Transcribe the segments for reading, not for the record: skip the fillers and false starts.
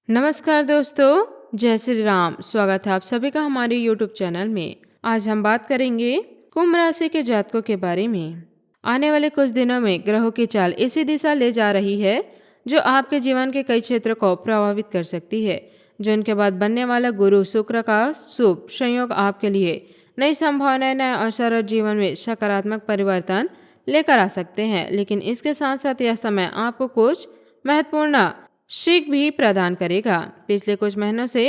नमस्कार दोस्तों, जय श्री राम। स्वागत है आप सभी का हमारे YouTube चैनल में। आज हम बात करेंगे कुंभ राशि के जातकों के बारे में। आने वाले कुछ दिनों में ग्रहों की चाल इसी दिशा ले जा रही है जो आपके जीवन के कई क्षेत्रों को प्रभावित कर सकती है। जून के बाद बनने वाला गुरु शुक्र का शुभ संयोग आपके लिए नई संभावनाएं, नए अवसर और जीवन में सकारात्मक परिवर्तन लेकर आ सकते हैं। लेकिन इसके साथ साथ यह समय आपको कुछ महत्वपूर्ण सीख भी प्रदान करेगा। पिछले कुछ महीनों से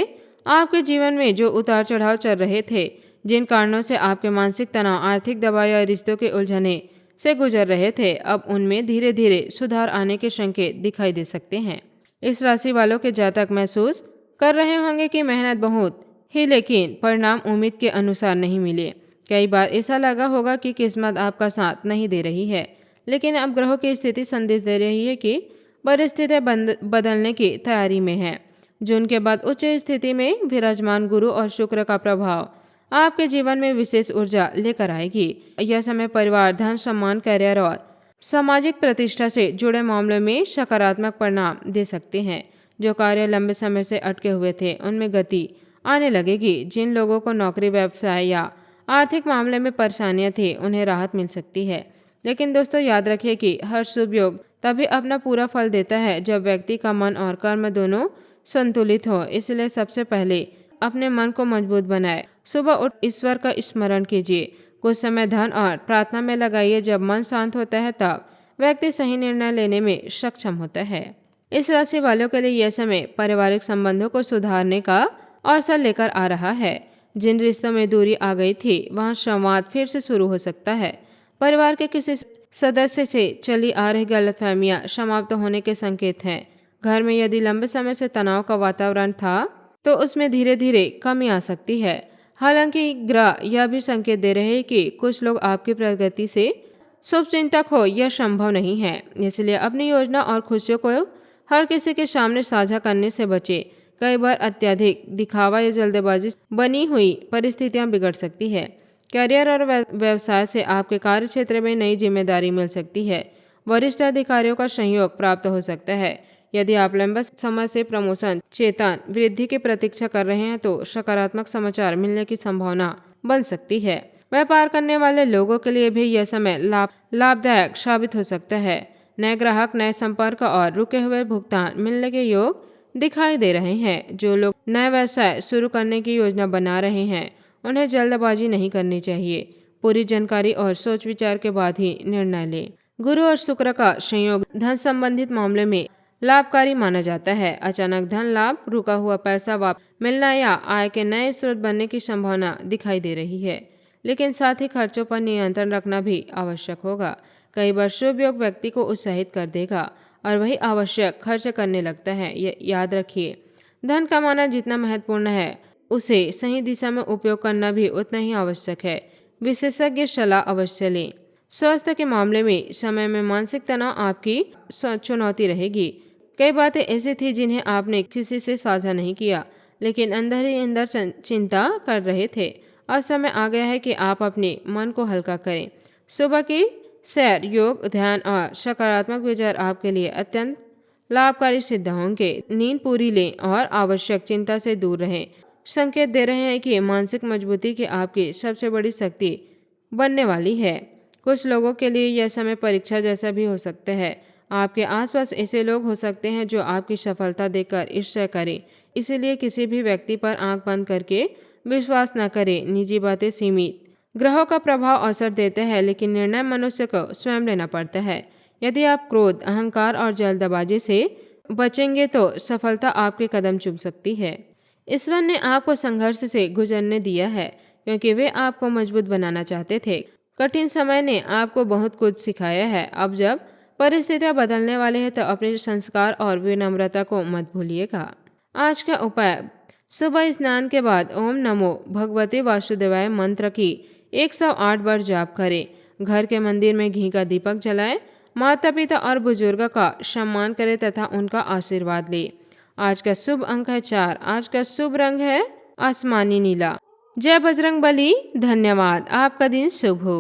आपके जीवन में जो उतार चढ़ाव चल रहे थे, जिन कारणों से आपके मानसिक तनाव, आर्थिक दबाव या रिश्तों के उलझने से गुजर रहे थे, अब उनमें धीरे धीरे सुधार आने के संकेत दिखाई दे सकते हैं। इस राशि वालों के जातक महसूस कर रहे होंगे कि मेहनत बहुत ही, लेकिन परिणाम उम्मीद के अनुसार नहीं मिले। कई बार ऐसा लगा होगा कि किस्मत आपका साथ नहीं दे रही है, लेकिन अब ग्रहों की स्थिति संदेश दे रही है कि परिस्थितियां बदलने की तैयारी में है। जून के बाद उच्च स्थिति में विराजमान गुरु और शुक्र का प्रभाव आपके जीवन में विशेष ऊर्जा लेकर आएगी। यह समय परिवार, धन, सम्मान, करियर और सामाजिक प्रतिष्ठा से जुड़े मामलों में सकारात्मक परिणाम दे सकते हैं। जो कार्य लंबे समय से अटके हुए थे, उनमें गति आने लगेगी। जिन लोगों को नौकरी, व्यवसाय या आर्थिक मामले में परेशानियां थी, उन्हें राहत मिल सकती है। लेकिन दोस्तों, याद रखिए कि हर शुभ योग तभी अपना पूरा फल देता है जब व्यक्ति का मन और कर्म दोनों संतुलित हो। इसलिए सबसे पहले अपने मन को मजबूत बनाए। सुबह उठ ईश्वर का स्मरण कीजिए। कुछ समय धन और प्रार्थना में लगाइए। जब मन शांत होता है तब व्यक्ति सही निर्णय लेने में सक्षम होता है। इस राशि वालों के लिए यह समय पारिवारिक संबंधों को सुधारने का अवसर लेकर आ रहा है। जिन रिश्तों में दूरी आ गई थी, वहां संवाद फिर से शुरू हो सकता है। परिवार के किसी सदस्य से चली आ रही गलतफहमियां समाप्त होने के संकेत हैं। घर में यदि लंबे समय से तनाव का वातावरण था, तो उसमें धीरे धीरे कमी आ सकती है। हालांकि ग्रह यह भी संकेत दे रहे हैं कि कुछ लोग आपकी प्रगति से शुभचिंतक हो, यह संभव नहीं है। इसलिए अपनी योजना और खुशियों को हर किसी के सामने साझा करने से बचे। कई बार अत्यधिक दिखावा या जल्दबाजी बनी हुई परिस्थितियां बिगड़ सकती है। करियर और व्यवसाय से आपके कार्य क्षेत्र में नई जिम्मेदारी मिल सकती है। वरिष्ठ अधिकारियों का सहयोग प्राप्त हो सकता है। यदि आप लंबे समय से प्रमोशन, वेतन वृद्धि की प्रतीक्षा कर रहे हैं, तो सकारात्मक समाचार मिलने की संभावना बन सकती है। व्यापार करने वाले लोगों के लिए भी यह समय लाभदायक साबित हो सकता है। नए ग्राहक, नए संपर्क और रुके हुए भुगतान मिलने के योग दिखाई दे रहे हैं। जो लोग नए व्यवसाय शुरू करने की योजना बना रहे हैं, उन्हें जल्दबाजी नहीं करनी चाहिए। पूरी जानकारी और सोच विचार के बाद ही निर्णय लें। गुरु और शुक्र का संयोग धन संबंधित मामले में लाभकारी माना जाता है। अचानक धन लाभ, रुका हुआ पैसा वापस मिलना या आय के नए स्रोत बनने की संभावना दिखाई दे रही है। लेकिन साथ ही खर्चों पर नियंत्रण रखना भी आवश्यक होगा। कई बार शुभ योग व्यक्ति को उत्साहित कर देगा और वही आवश्यक खर्च करने लगता है। याद रखिए, धन कमाना जितना महत्वपूर्ण है, उसे सही दिशा में उपयोग करना भी उतना ही आवश्यक है। विशेषज्ञ सलाह अवश्य लें। स्वास्थ्य के मामले में समय में मानसिक तनाव आपकी चुनौती रहेगी। कई बातें ऐसी थी जिन्हें आपने किसी से साझा नहीं किया, लेकिन अंदर ही अंदर चिंता कर रहे थे। अब समय आ गया है कि आप अपने मन को हल्का करें। सुबह की सैर, योग, ध्यान और सकारात्मक विचार आपके लिए अत्यंत लाभकारी सिद्ध होंगे। नींद पूरी लें और आवश्यक चिंता से दूर रहें। संकेत दे रहे हैं कि मानसिक मजबूती की आपकी सबसे बड़ी शक्ति बनने वाली है। कुछ लोगों के लिए यह समय परीक्षा जैसा भी हो सकता है। आपके आसपास ऐसे लोग हो सकते हैं जो आपकी सफलता देखकर ईर्ष्या करें। इसीलिए किसी भी व्यक्ति पर आंख बंद करके विश्वास न करें। निजी बातें सीमित। ग्रहों का प्रभाव असर देते हैं, लेकिन निर्णय मनुष्य को स्वयं लेना पड़ता है। यदि आप क्रोध, अहंकार और जल्दबाजी से बचेंगे तो सफलता आपके कदम चूम सकती है। ईश्वर ने आपको संघर्ष से गुजरने दिया है, क्योंकि वे आपको मजबूत बनाना चाहते थे। कठिन समय ने आपको बहुत कुछ सिखाया है। अब जब परिस्थितियां बदलने वाली है, तो अपने संस्कार और विनम्रता को मत भूलिएगा। आज का उपाय: सुबह स्नान के बाद ओम नमो भगवते वासुदेवाय मंत्र की 108 बार जाप करें। घर के मंदिर में घी का दीपक जलाएं। माता पिता और बुजुर्ग का सम्मान करें तथा उनका आशीर्वाद लें। आज का शुभ अंक है 4। आज का शुभ रंग है आसमानी नीला। जय बजरंग बली। धन्यवाद। आपका दिन शुभ हो।